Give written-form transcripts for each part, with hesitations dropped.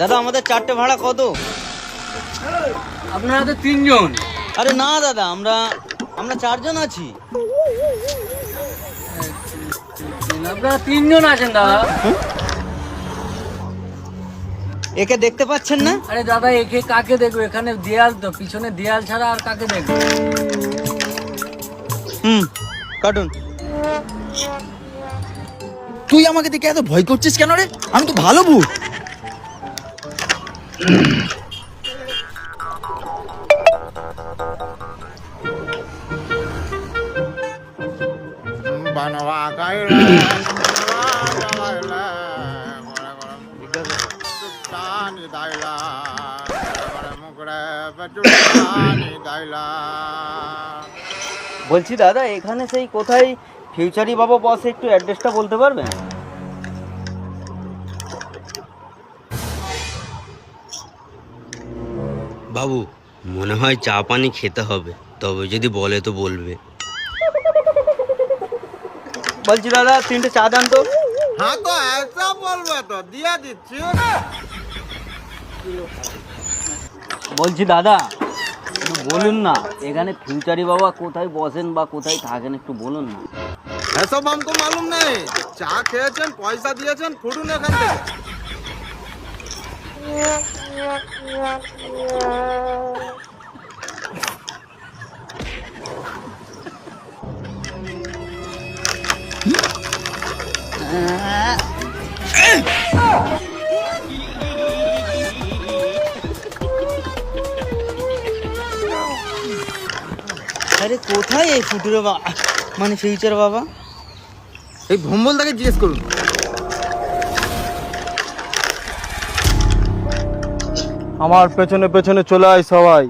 দাদা আমাদের 4টে ভাড়া কত? আপনারা তো 3 জন। আরে না দাদা, আমরা 4 জন আছি। আপনারা 3 জন আছেন দাদা। একে দেখতে পাচ্ছেন না? আরে দাদা একে কাকে দেখবো, এখানে দেয়াল তো, পিছনে দেয়াল ছাড়া আর কাকে দেখবো? কাটুন। তুই আমাকে দেখে এত ভয় করছিস কেন রে? আমি তো ভালো ভূত। বলছি দাদা, এখানে সেই কোথায় ফিউচারি বাবা বসে, একটু অ্যাড্রেসটা বলতে পারবেন? বাবু মনে হয় চা পানি খেতে হবে, তবে যদি বলে তো বলবে। বলছি দাদা 3টে চা দেন তো। हाँ तो ऐसा बोलबो तो दिया दिच्छी। বলছি দাদা একটু বলুন না, এখানে ফিউচারি বাবা কোথায় বসেন বা কোথায় থাকেন, একটু বলুন না। ऐसा हमको मालूम नहीं। चा খেয়েছেন, পয়সা দিয়েছেন, ফুটুন এখান থেকে। আরে কোথায় এই ফুটুরে বাবা, মানে ফিউচার বাবা? এই ভম্বলদাকে জিজ্ঞেস করুন। আমার পেছনে পেছনে চলে আয় সবাই।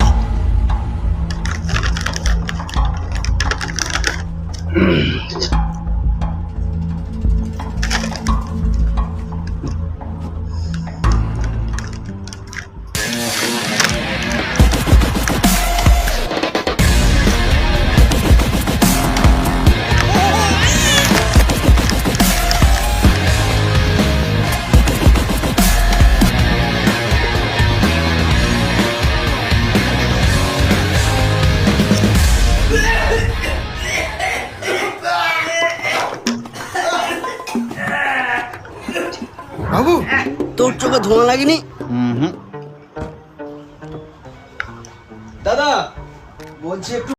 বাবু তোর চোখে ধোঁয়া লাগেনি? দাদা বলছি একটু